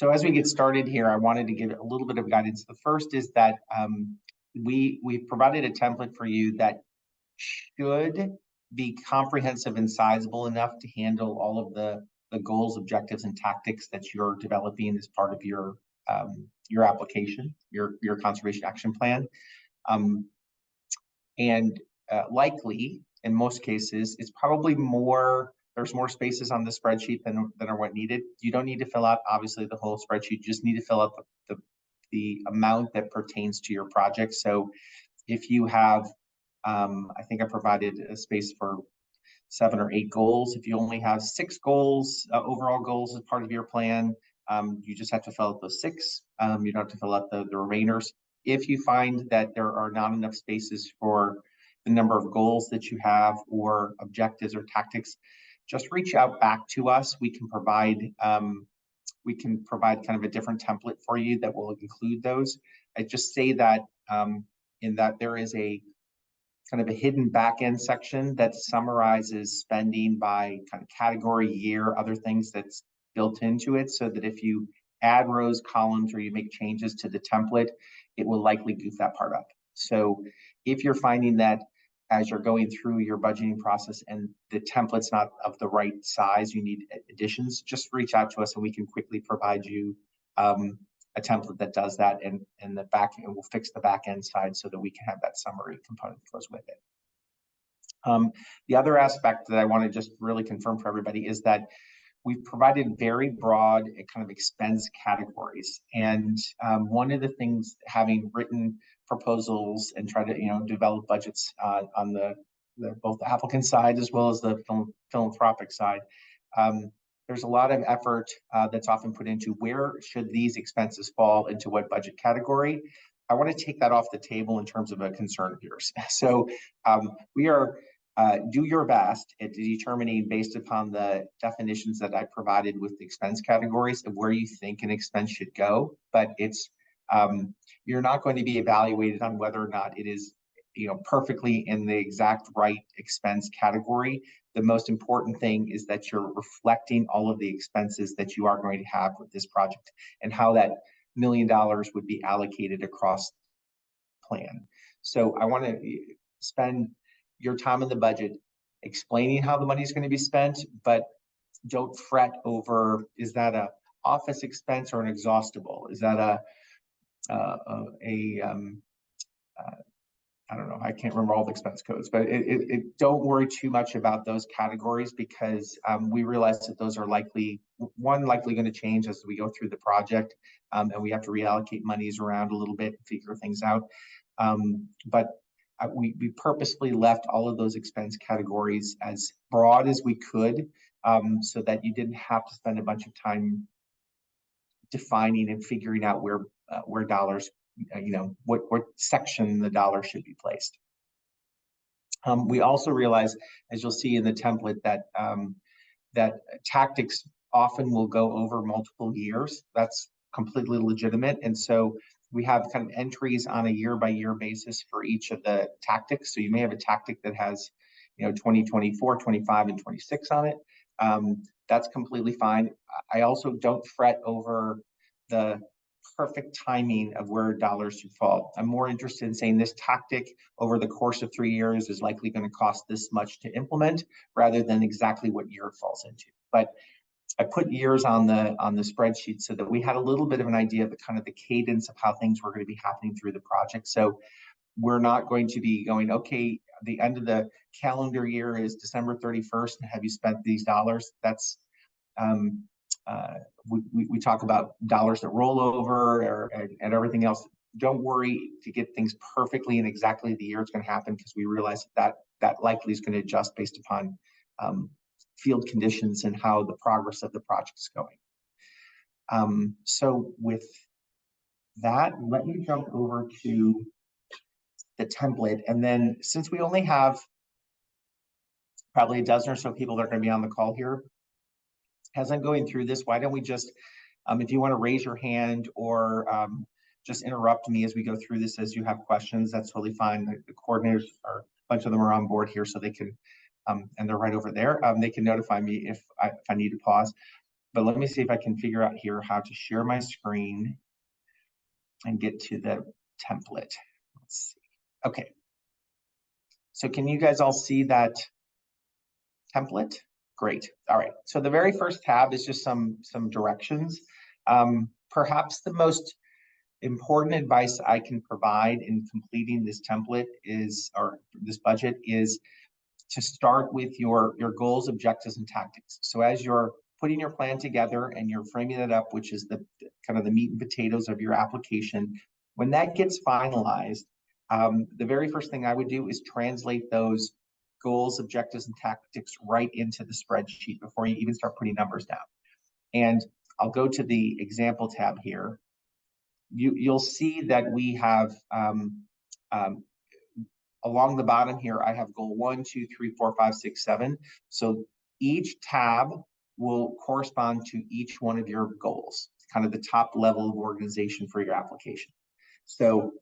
So as we get started here, I wanted to give a little bit of guidance. The first is that we've provided a template for you that should be comprehensive and sizable enough to handle all of the goals, objectives, and tactics that you're developing as part of your application, your conservation action plan. Likely, in most cases, it's probably there's more spaces on the spreadsheet than are what needed. You don't need to fill out, obviously, the whole spreadsheet. You just need to fill out the amount that pertains to your project. So if you have, I think I provided a space for 7 or 8 goals. If you only have 6 goals, overall goals as part of your plan, you just have to fill out those 6. You don't have to fill out the remainders. If you find that there are not enough spaces for the number of goals that you have or objectives or tactics, just reach out back to us. We can provide kind of a different template for you that will include those. I just say that in that there is a kind of a hidden back end section that summarizes spending by kind of category, year, other things that's built into it, so that if you add rows, columns, or you make changes to the template, it will likely goof that part up. So if you're finding that as you're going through your budgeting process and the template's not of the right size, you need additions, just reach out to us and we can quickly provide you a template that does that, and the back end will fix the back end side so that we can have that summary component that goes with it. The other aspect that I want to just really confirm for everybody is that we've provided very broad kind of expense categories. And one of the things, having written proposals and try to develop budgets on both the applicant side as well as the philanthropic side, there's a lot of effort that's often put into where should these expenses fall into what budget category. I want to take that off the table in terms of a concern of yours. So we are do your best at determining, based upon the definitions that I provided with the expense categories, of where you think an expense should go. But it's you're not going to be evaluated on whether or not it is perfectly in the exact right expense category. The most important thing is that you're reflecting all of the expenses that you are going to have with this project and how that $1 million would be allocated across the plan. So I want to spend your time in the budget explaining how the money is going to be spent, but don't fret over, is that a office expense or an exhaustible? Is that I don't know, I can't remember all the expense codes, but don't worry too much about those categories, because we realize that those are likely going to change as we go through the project, and we have to reallocate monies around a little bit and figure things out. But we purposely left all of those expense categories as broad as we could, so that you didn't have to spend a bunch of time defining and figuring out where dollars, what section the dollar should be placed. We also realize, as you'll see in the template, that that tactics often will go over multiple years. That's completely legitimate, and so we have kind of entries on a year-by-year basis for each of the tactics. So you may have a tactic that has 2024, 25, and 26 on it. That's completely fine. I also don't fret over the perfect timing of where dollars should fall. I'm more interested in saying this tactic over the course of 3 years is likely going to cost this much to implement, rather than exactly what year it falls into. But I put years on the spreadsheet so that we had a little bit of an idea of the cadence of how things were going to be happening through the project. So we're not going to be going, okay, the end of the calendar year is December 31st, and have you spent these dollars? That's we talk about dollars that roll over and everything else. Don't worry to get things perfectly and exactly the year it's going to happen, because we realize that likely is going to adjust based upon field conditions and how the progress of the project is going. So with that, let me jump over to the template. And then, since we only have probably a dozen or so people that are going to be on the call here, as I'm going through this, why don't we just, if you want to raise your hand or just interrupt me as we go through this as you have questions, that's totally fine. The coordinators, a bunch of them are on board here, so they can, and they're right over there. They can notify me if I need to pause. but let me see if I can figure out here how to share my screen and get to the template. Let's see. Okay. So can you guys all see that template? Great. All right. So the very first tab is just some directions. Perhaps the most important advice I can provide in completing this template is, or this budget, is to start with your goals, objectives, and tactics. So as you're putting your plan together and you're framing it up, which is the kind of the meat and potatoes of your application, when that gets finalized, the very first thing I would do is translate those goals, objectives, and tactics right into the spreadsheet before you even start putting numbers down. And I'll go to the example tab here. You'll see that we have along the bottom here, I have goal 1, 2, 3, 4, 5, 6, 7. So each tab will correspond to each one of your goals, kind of the top level of organization for your application. So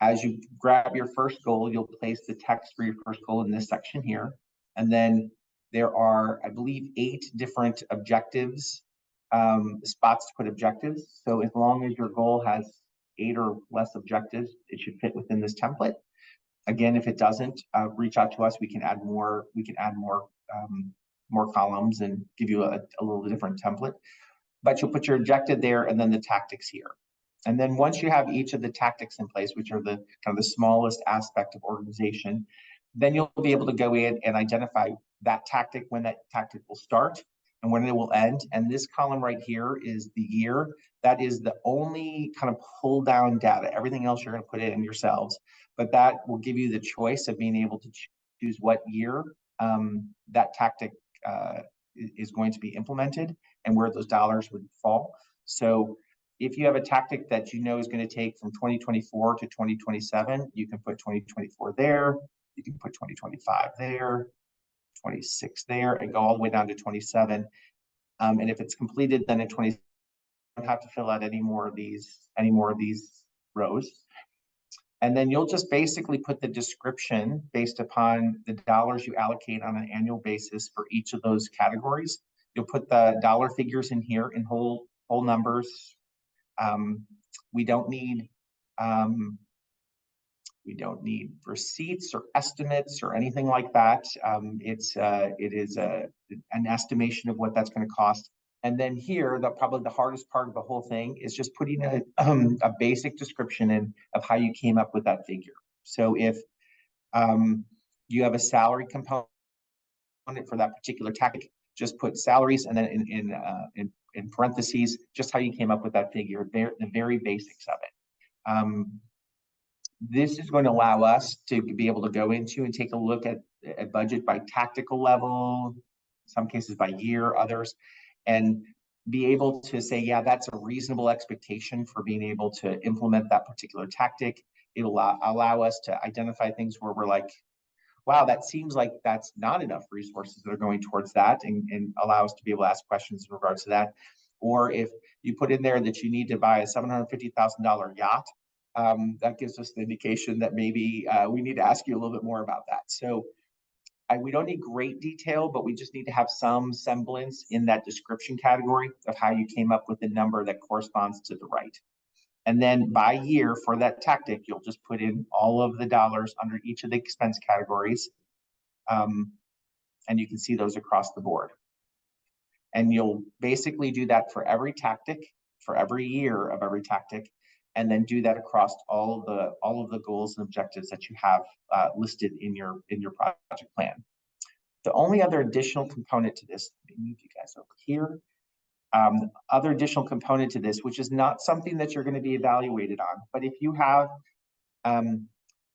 as you grab your first goal, you'll place the text for your first goal in this section here. And then there are, I believe, 8 different objectives, spots to put objectives. So as long as your goal has 8 or less objectives, it should fit within this template. Again, if it doesn't, reach out to us. We can add more. We can add more columns and give you a little different template. But you'll put your objective there, and then the tactics here. And then once you have each of the tactics in place, which are the kind of the smallest aspect of organization, then you'll be able to go in and identify that tactic, when that tactic will start and when it will end. And this column right here is the year. That is the only kind of pull down data. Everything else you're going to put in yourselves, but that will give you the choice of being able to choose what year that tactic is going to be implemented and where those dollars would fall. So if you have a tactic that you know is going to take from 2024 to 2027, you can put 2024 there, you can put 2025 there, 26 there, and go all the way down to 27. And if it's completed, then in 20, you don't have to fill out any more of these rows. And then you'll just basically put the description based upon the dollars you allocate on an annual basis for each of those categories. You'll put the dollar figures in here in whole numbers. We don't need receipts or estimates or anything like that. It is an estimation of what that's going to cost. And then here, probably the hardest part of the whole thing is just putting a basic description in of how you came up with that figure. So if you have a salary component for that particular tactic, just put salaries, and then in parentheses, just how you came up with that figure, the very basics of it. This is going to allow us to be able to go into and take a look at a budget by tactical level, some cases by year, others, and be able to say, yeah, that's a reasonable expectation for being able to implement that particular tactic. It'll allow us to identify things where we're like, wow, that seems like that's not enough resources that are going towards that, and allow us to be able to ask questions in regards to that. Or if you put in there that you need to buy a $750,000 yacht, that gives us the indication that maybe we need to ask you a little bit more about that. So we don't need great detail, but we just need to have some semblance in that description category of how you came up with the number that corresponds to the right. And then by year for that tactic, you'll just put in all of the dollars under each of the expense categories. And you can see those across the board. And you'll basically do that for every tactic, for every year of every tactic, and then do that across all of the goals and objectives that you have listed in your project plan. The only other additional component to this, let me move you guys over here. Other additional component to this, which is not something that you're going to be evaluated on, but if you have,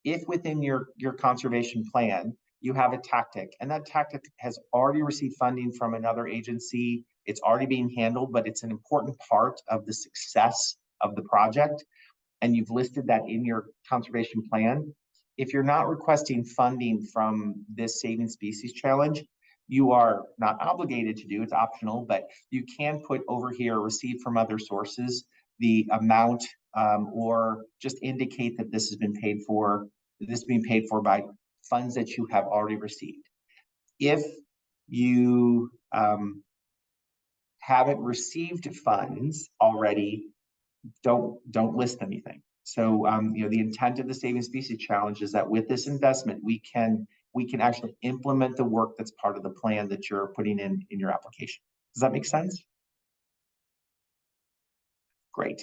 if within your conservation plan, you have a tactic, and that tactic has already received funding from another agency, it's already being handled, but it's an important part of the success of the project, and you've listed that in your conservation plan. If you're not requesting funding from this Saving Species Challenge, you are not obligated to do, it's optional, but you can put over here received from other sources, the amount, or just indicate that this has been paid for, this is being paid for by funds that you have already received. If you haven't received funds already, don't list anything. So the intent of the Saving Species Challenge is that with this investment, we can actually implement the work that's part of the plan that you're putting in your application. Does that make sense? Great.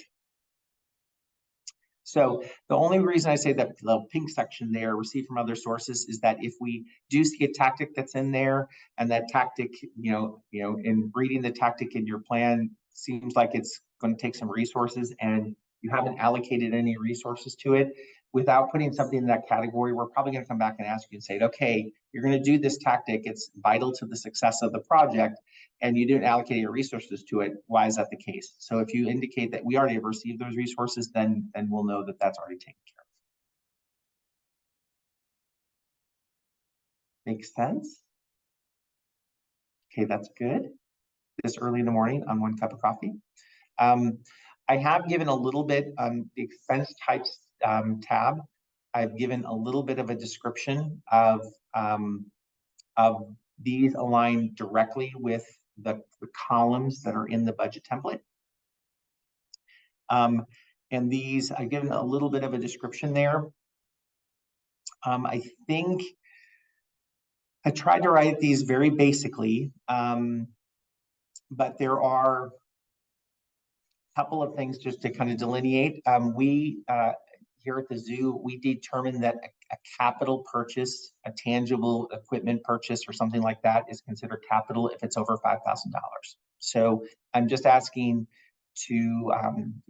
So the only reason I say that the pink section there, received from other sources, is that if we do see a tactic that's in there, and that tactic, in reading the tactic in your plan seems like it's going to take some resources, and you haven't allocated any resources to it, without putting something in that category, we're probably going to come back and ask you and say, okay, you're going to do this tactic, it's vital to the success of the project, and you didn't allocate your resources to it. Why is that the case? So if you indicate that we already have received those resources, then we'll know that that's already taken care of. Makes sense? Okay, that's good. This early in the morning on one cup of coffee. I have given a little bit on the expense types tab. I've given a little bit of a description of these align directly with the columns that are in the budget template. And these, I've given a little bit of a description there. I think I tried to write these very basically, but there are a couple of things just to kind of delineate. We here at the zoo, we determined that a capital purchase, a tangible equipment purchase or something like that is considered capital if it's over $5,000. So I'm just asking to,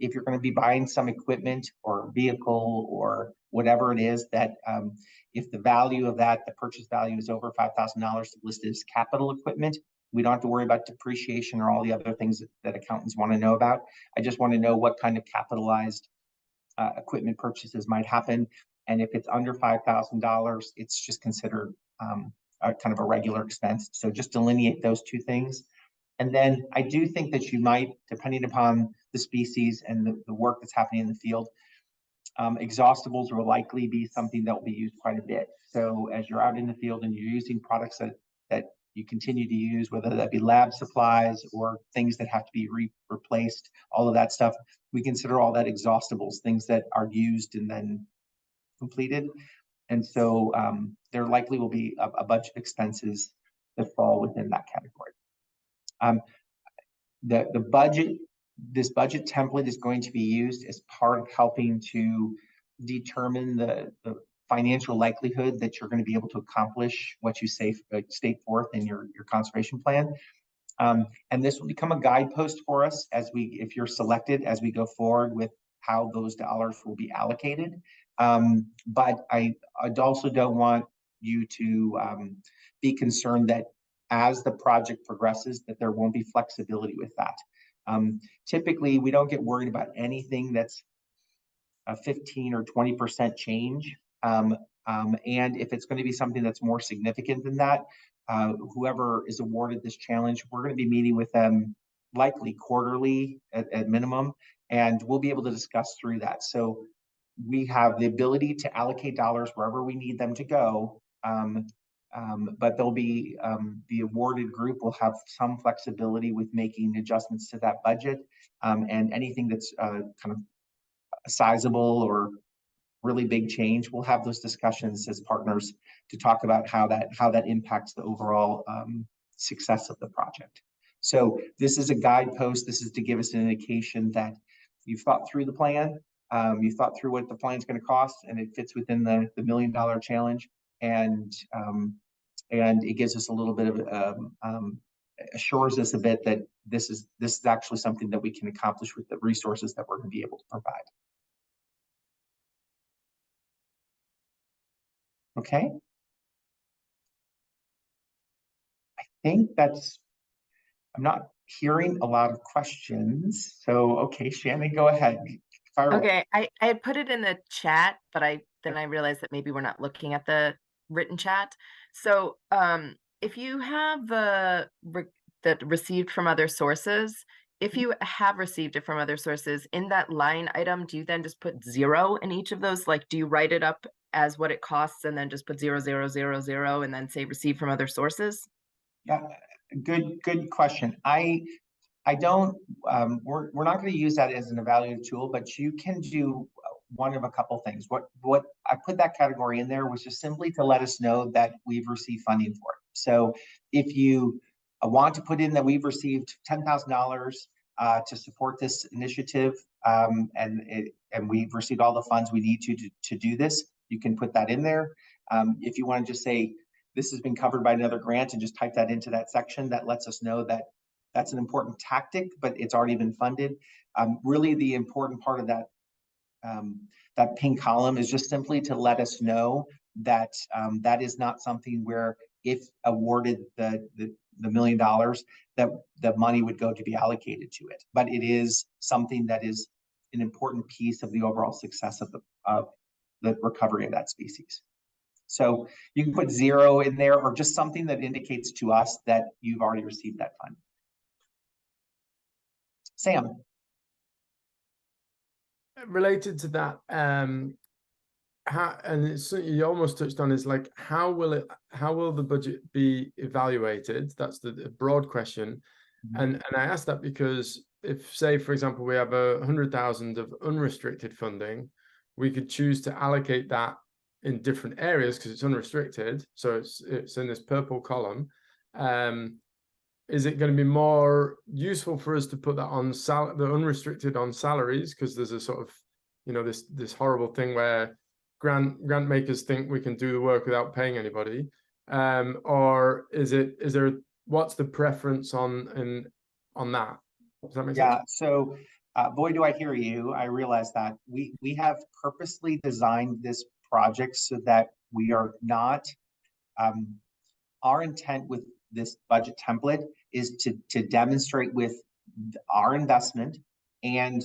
if you're going to be buying some equipment or vehicle or whatever it is, that if the value of that, the purchase value is over $5,000, listed as capital equipment. We don't have to worry about depreciation or all the other things that accountants want to know about. I just want to know what kind of capitalized equipment purchases might happen. And if it's under $5,000, it's just considered a kind of a regular expense. So just delineate those two things. And then I do think that you might, depending upon the species and the work that's happening in the field, exhaustibles will likely be something that will be used quite a bit. So as you're out in the field and you're using products that you continue to use, whether that be lab supplies or things that have to be replaced, all of that stuff, we consider all that exhaustibles, things that are used and then completed. And so there likely will be a bunch of expenses that fall within that category. The budget, this budget template is going to be used as part of helping to determine the financial likelihood that you're going to be able to accomplish what you state forth in your conservation plan. And this will become a guidepost for us if you're selected, as we go forward with how those dollars will be allocated. But I also don't want you to be concerned that as the project progresses, that there won't be flexibility with that. Typically, we don't get worried about anything that's a 15 or 20% change. And if it's going to be something that's more significant than that, whoever is awarded this challenge, we're going to be meeting with them likely quarterly at minimum, and we'll be able to discuss through that. So we have the ability to allocate dollars wherever we need them to go, but there'll be the awarded group will have some flexibility with making adjustments to that budget, and anything that's kind of sizable or really big change, we'll have those discussions as partners to talk about how that impacts the overall success of the project. So this is a guidepost. This is to give us an indication that you've thought through the plan, you thought through what the plan is going to cost, and it fits within the $1 million challenge, and it gives us a little bit of assures us a bit that this is actually something that we can accomplish with the resources that we're going to be able to provide. Okay. I think I'm not hearing a lot of questions. So, okay, Shannon, go ahead. Fire okay, I had put it in the chat, but then I realized that maybe we're not looking at the written chat. So if you have that received from other sources, if you have received it from other sources, in that line item, do you then just put 0 in each of those? Like, do you write it up as what it costs and then just put 0, 0, 0, 0 and then say received from other sources? Yeah, good question. I I don't, we're not going to use that as an evaluative tool, but you can do one of a couple things. What I put that category in there was just simply to let us know that we've received funding for it. So if you want to put in that we've received $10,000 to support this initiative, and we've received all the funds we need to do this, you can put that in there. If you want to just say this has been covered by another grant and just type that into that section, that lets us know that that's an important tactic, but it's already been funded. Really, the important part of that that pink column is just simply to let us know that that is not something where if awarded the $1 million, that the money would go to be allocated to it. But it is something that is an important piece of the overall success of the recovery of that species. So you can put 0 in there, or just something that indicates to us that you've already received that fund. Sam. Related to that, how, and it's, you almost touched on, is like, how will the budget be evaluated? That's the broad question. And I ask that because if, say, for example, we have 100,000 of unrestricted funding, we could choose to allocate that in different areas because it's unrestricted. So it's in this purple column. Is it going to be more useful for us to put that on the unrestricted on salaries, because there's a sort of, you know, this horrible thing where grant makers think we can do the work without paying anybody, or is there, what's the preference on that? Does that make sense? Yeah. So, boy, do I hear you. I realize that we have purposely designed this project so that we are not. Our intent with this budget template is to demonstrate with our investment, and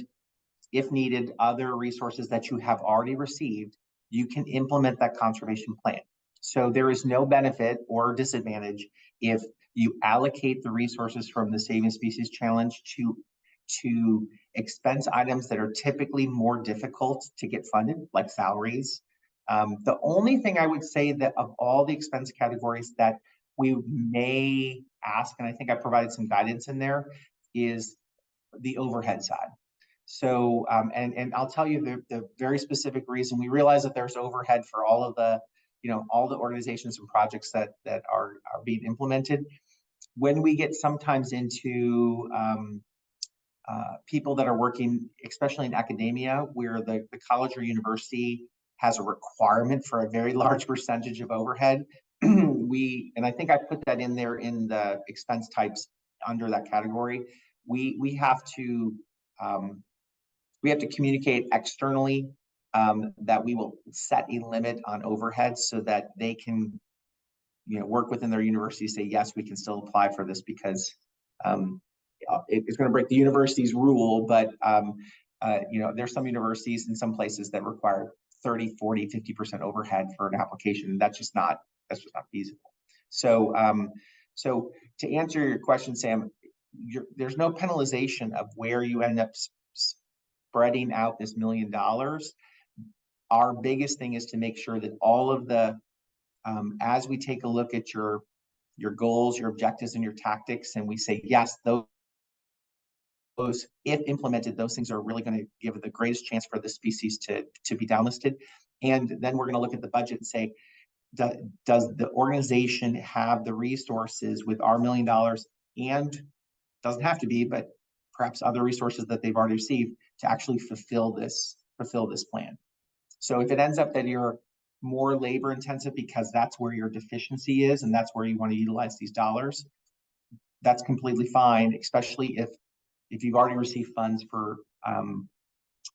if needed, other resources that you have already received, you can implement that conservation plan. So there is no benefit or disadvantage if you allocate the resources from the Saving Species Challenge to expense items that are typically more difficult to get funded, like salaries. The only thing I would say that of all the expense categories that we may ask, and I think I provided some guidance in there, is the overhead side. So, and I'll tell you the very specific reason. We realize that there's overhead for all of the, you know, all the organizations and projects that are being implemented. When we get sometimes into people that are working, especially in academia, where the college or university has a requirement for a very large percentage of overhead, and I think I put that in there in the expense types under that category. We have to communicate externally that we will set a limit on overhead so that they can, you know, work within their university, say, yes, we can still apply for this because it's going to break the university's rule. But, you know, there's some universities in some places that require 30, 40, 50% overhead for an application. That's just not feasible. So, so to answer your question, Sam, there's no penalization of where you end up spreading out this $1 million. Our biggest thing is to make sure that all of the, as we take a look at your goals, your objectives, and your tactics, and we say, yes, those, if implemented, those things are really going to give the greatest chance for the species to be downlisted. And then we're going to look at the budget and say, does the organization have the resources with our $1 million, and doesn't have to be, but perhaps other resources that they've already received to actually fulfill this plan. So if it ends up that you're more labor intensive because that's where your deficiency is and that's where you want to utilize these dollars, that's completely fine, especially if you've already received funds for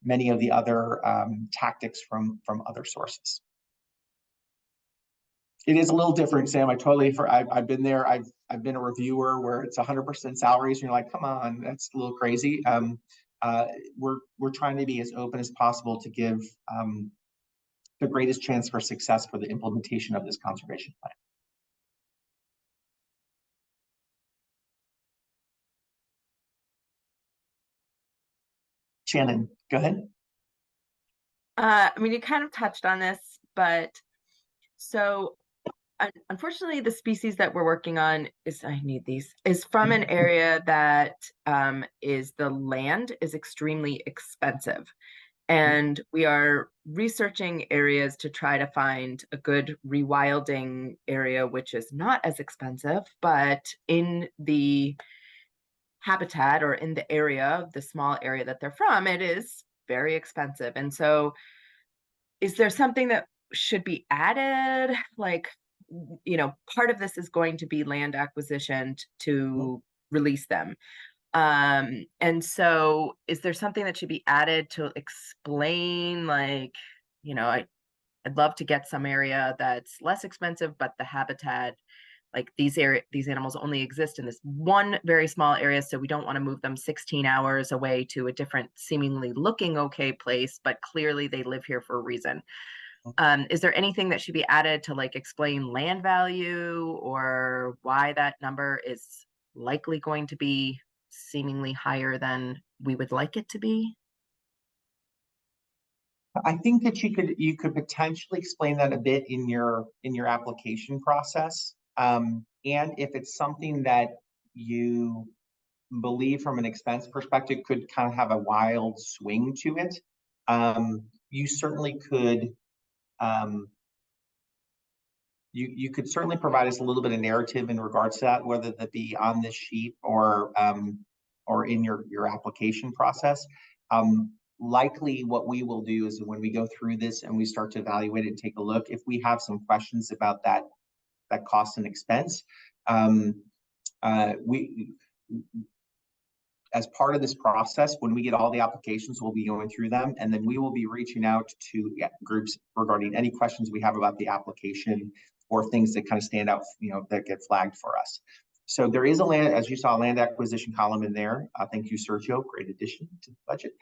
many of the other tactics from other sources. It is a little different, Sam. I've been there. I've been a reviewer where it's 100% salaries, and you're like, come on, that's a little crazy. We're trying to be as open as possible to give the greatest chance for success for the implementation of this conservation plan. Shannon, go ahead. I mean, you kind of touched on this, but so Unfortunately, the species that we're working on is from an area that is the land is extremely expensive. And we are researching areas to try to find a good rewilding area, which is not as expensive, but in the habitat or in the area, the small area that they're from, it is very expensive. And so, is there something that should be added? Like, part of this is going to be land acquisition to release them. And so is there something that should be added to explain, like, I'd love to get some area that's less expensive, but the habitat, like these animals only exist in this one very small area, so we don't want to move them 16 hours away to a different seemingly looking okay place, but clearly they live here for a reason. Is there anything that should be added to like explain land value or why that number is likely going to be seemingly higher than we would like it to be? I think that you could potentially explain that a bit in your application process. And if it's something that you believe from an expense perspective could kind of have a wild swing to it, you certainly could you could certainly provide us a little bit of narrative in regards to that, whether that be on this sheet or in your application process. Likely what we will do is when we go through this and we start to evaluate it and take a look, if we have some questions about that cost and expense, we as part of this process, when we get all the applications, we'll be going through them, and then we will be reaching out to groups regarding any questions we have about the application or things that kind of stand out, that get flagged for us. So there is as you saw, a land acquisition column in there. Thank you, Sergio. Great addition to the budget.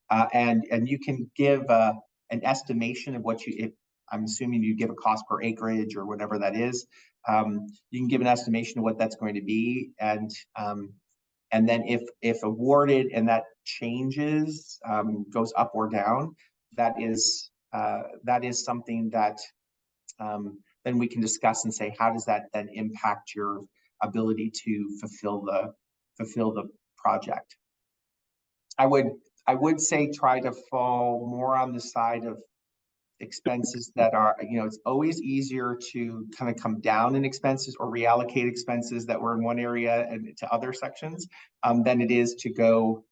And you can give an estimation of what I'm assuming you give a cost per acreage or whatever that is. You can give an estimation of what that's going to be, and then if awarded and that changes, goes up or down, that is something that then we can discuss and say, how does that then impact your ability to fulfill the project? I would say try to fall more on the side of expenses that are, it's always easier to kind of come down in expenses or reallocate expenses that were in one area and to other sections than it is to go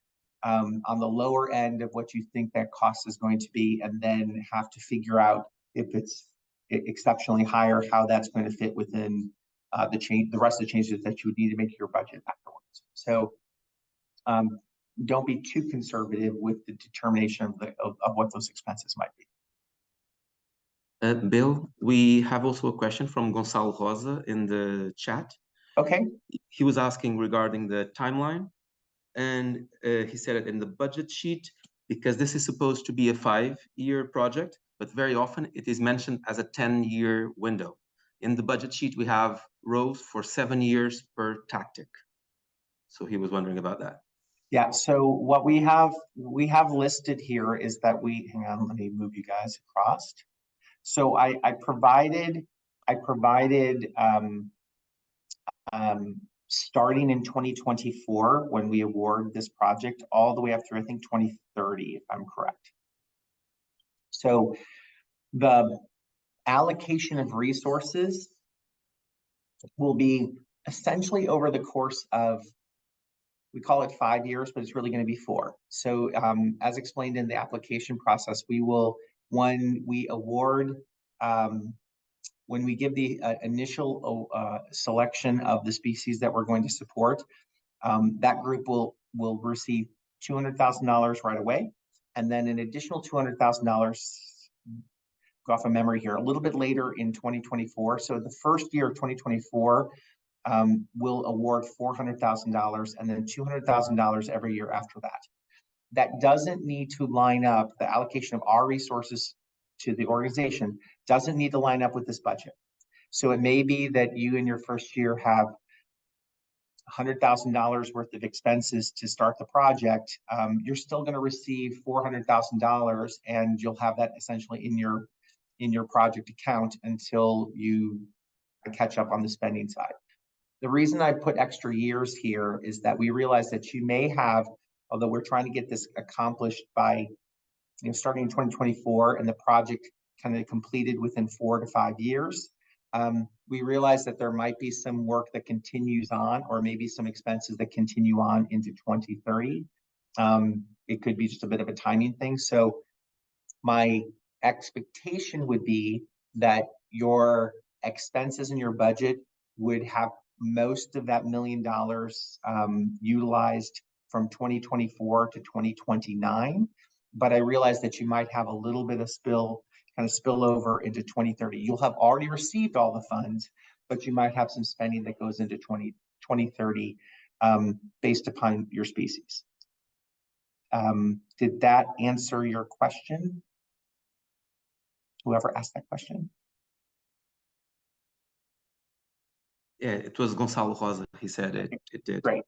on the lower end of what you think that cost is going to be, and then have to figure out if it's exceptionally higher, how that's going to fit within the rest of the changes that you would need to make to your budget afterwards. So don't be too conservative with the determination of what those expenses might be. Bill, we have also a question from Gonçalo Rosa in the chat. Okay. He was asking regarding the timeline, and he said it in the budget sheet, because this is supposed to be a 5-year project, but very often it is mentioned as a 10-year window. In the budget sheet, we have rows for 7 years per tactic. So he was wondering about that. Yeah, so what we have listed here is that hang on, let me move you guys across. So I provided starting in 2024 when we award this project all the way up through, I think, 2030, if I'm correct. So the allocation of resources will be essentially over the course of, we call it 5 years, but it's really going to be 4. So as explained in the application process, we will, when we award, when we give the initial selection of the species that we're going to support, that group will receive $200,000 right away, and then an additional $200,000, go off of memory here, a little bit later in 2024. So the first year of 2024, we'll award $400,000 and then $200,000 every year after that. That doesn't need to line up, the allocation of our resources to the organization doesn't need to line up with this budget. So it may be that you in your first year have $100,000 worth of expenses to start the project. You're still going to receive $400,000, and you'll have that essentially in in your project account until you catch up on the spending side. The reason I put extra years here is that we realize that you may have, although we're trying to get this accomplished by, starting in 2024 and the project kind of completed within 4 to 5 years, we realize that there might be some work that continues on, or maybe some expenses that continue on into 2030. It could be just a bit of a timing thing. So my expectation would be that your expenses in your budget would have most of that $1 million utilized from 2024 to 2029. But I realize that you might have a little bit of spillover into 2030. You'll have already received all the funds, but you might have some spending that goes into 2030 based upon your species. Did that answer your question? Whoever asked that question? Yeah, it was Gonzalo Rosa. He said it did. Great.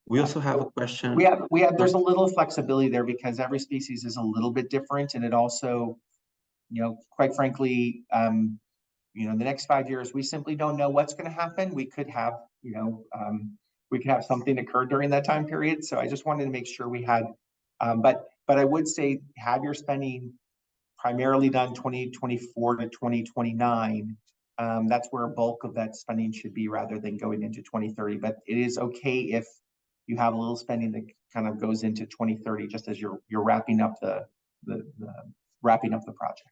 We also have a question. There's a little flexibility there because every species is a little bit different, and it also, quite frankly, the next 5 years, we simply don't know what's going to happen. We could have, something occur during that time period. So I just wanted to make sure we had, but I would say have your spending primarily done 2024 to 2029. That's where a bulk of that spending should be rather than going into 2030. But it is okay if you have a little spending that kind of goes into 2030, just as you're wrapping up the project.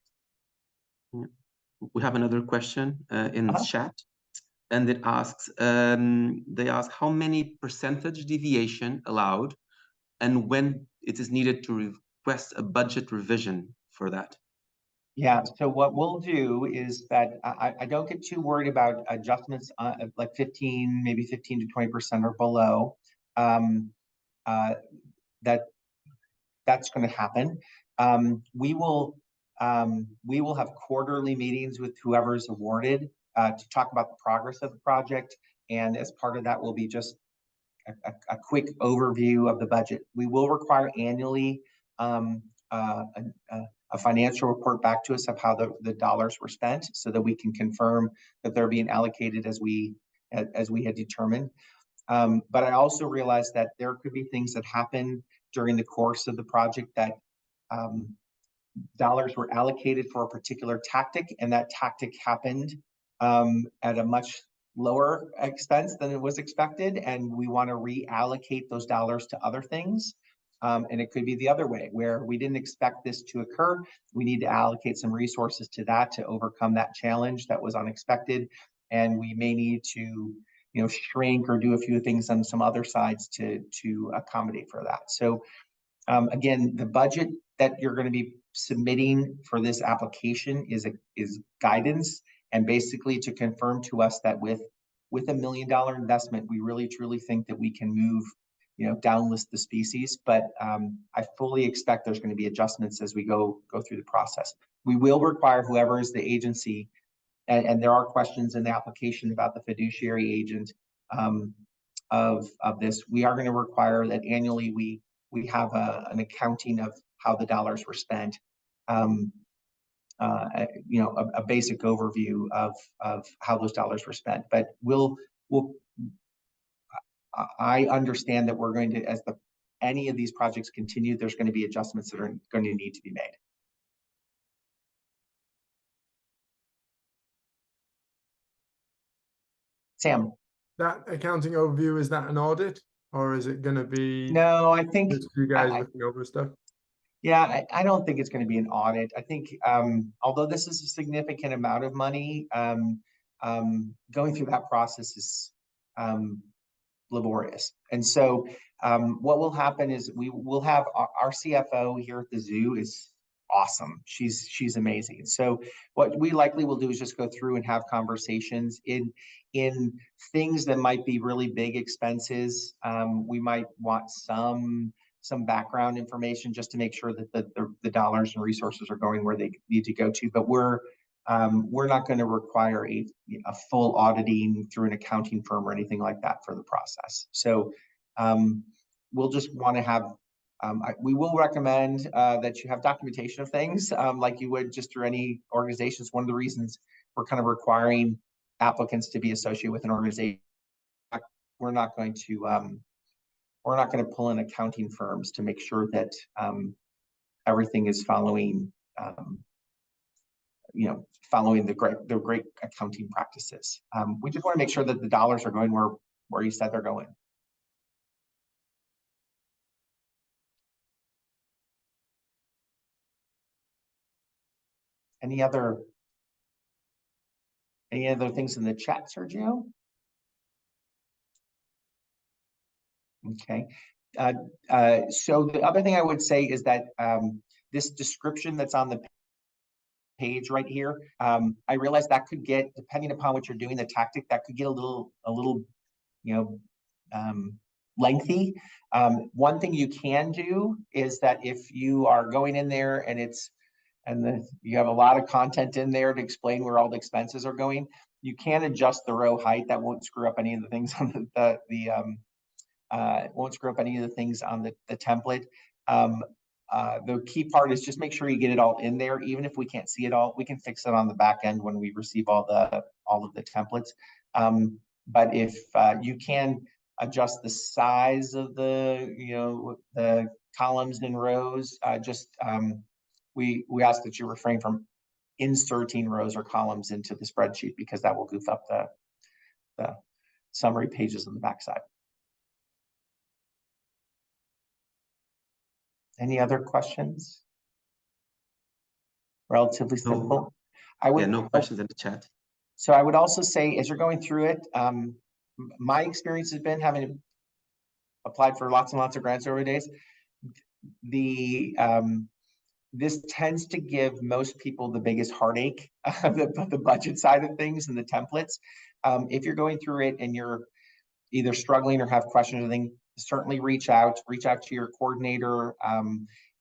We have another question in the chat, and it asks, they ask how many percentage deviation allowed, and when it is needed to request a budget revision for that. Yeah, so what we'll do is that I don't get too worried about adjustments like 15, maybe 15 to 20% or below. That's going to happen. We will have quarterly meetings with whoever's awarded to talk about the progress of the project, and as part of that will be just a quick overview of the budget. We will require annually a financial report back to us of how the dollars were spent, so that we can confirm that they're being allocated as we had determined. But I also realized that there could be things that happen during the course of the project that dollars were allocated for a particular tactic, and that tactic happened at a much lower expense than it was expected, and we want to reallocate those dollars to other things. And it could be the other way, where we didn't expect this to occur. We need to allocate some resources to that to overcome that challenge that was unexpected, and we may need to shrink or do a few things on some other sides to accommodate for that. So again, the budget that you're going to be submitting for this application is guidance, and basically to confirm to us that with $1 million investment, we really truly think that we can move downlist the species. But I fully expect there's going to be adjustments as we go through the process. We will require whoever is the agency, and there are questions in the application about the fiduciary agent of this. We are going to require that annually we have an accounting of how the dollars were spent, a basic overview of how those dollars were spent. But I understand that we're going to, as any of these projects continue, there's going to be adjustments that are going to need to be made. Sam. That accounting overview, is that an audit, or is it going to be? No, I think just you guys looking over stuff. Yeah, I don't think it's going to be an audit. I think, although this is a significant amount of money, going through that process is laborious. And so what will happen is we will have our CFO here at the zoo is awesome. She's amazing. So what we likely will do is just go through and have conversations in things that might be really big expenses. We might want some background information just to make sure that the dollars and resources are going where they need to go to. But we're not going to require a full auditing through an accounting firm or anything like that for the process. So we'll just want to have We will recommend that you have documentation of things like you would just through any organizations. One of the reasons we're kind of requiring applicants to be associated with an organization. We're not going to pull in accounting firms to make sure that everything is following following the great accounting practices. We just want to make sure that the dollars are going where you said they're going. Any other things in the chat, Sergio? Okay. So the other thing I would say is that this description that's on the page right here, I realize that could get, depending upon what you're doing, the tactic, that could get a little lengthy. One thing you can do is that if you are going in there and you have a lot of content in there to explain where all the expenses are going, you can adjust the row height. That won't screw up any of the things on won't screw up any of the things on the template. The key part is just make sure you get it all in there. Even if we can't see it all, we can fix it on the back end when we receive all of the templates. But if you can adjust the size of the columns and rows, we ask that you refrain from inserting rows or columns into the spreadsheet because that will goof up the summary pages on the backside. Any other questions? Relatively simple. No questions in the chat. So I would also say, as you're going through it, my experience has been, having applied for lots and lots of grants over the days, this tends to give most people the biggest heartache of the budget side of things and the templates. If you're going through it and you're either struggling or have questions or anything, certainly reach out to your coordinator.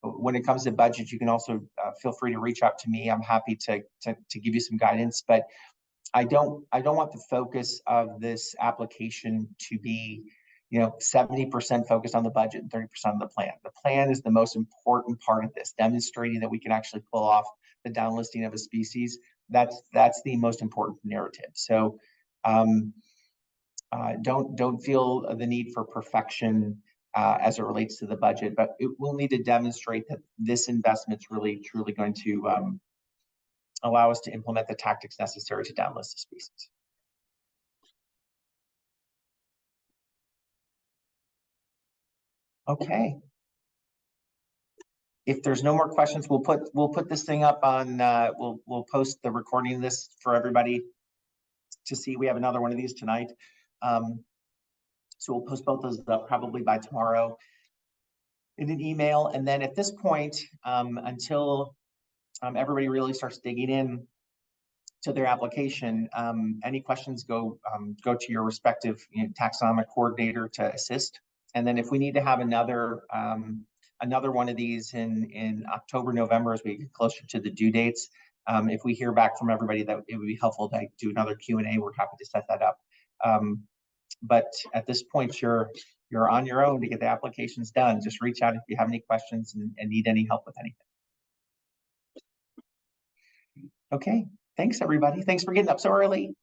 When it comes to budget, you can also feel free to reach out to me. I'm happy to give you some guidance, but I don't want the focus of this application to be 70% focused on the budget and 30% on the plan. The plan is the most important part of this, demonstrating that we can actually pull off the downlisting of a species. That's the most important narrative. So don't feel the need for perfection as it relates to the budget, but it will need to demonstrate that this investment's really truly going to allow us to implement the tactics necessary to downlist the species. Okay. If there's no more questions, we'll put this thing up on. We'll post the recording of this for everybody to see. We have another one of these tonight, so we'll post both those up probably by tomorrow in an email. And then at this point, until everybody really starts digging in to their application, any questions go to your respective taxonomic coordinator to assist. And then if we need to have another one of these in October, November, as we get closer to the due dates, if we hear back from everybody that it would be helpful to do another Q&A, we're happy to set that up. But at this point, you're on your own to get the applications done. Just reach out if you have any questions and need any help with anything. Okay, thanks everybody. Thanks for getting up so early.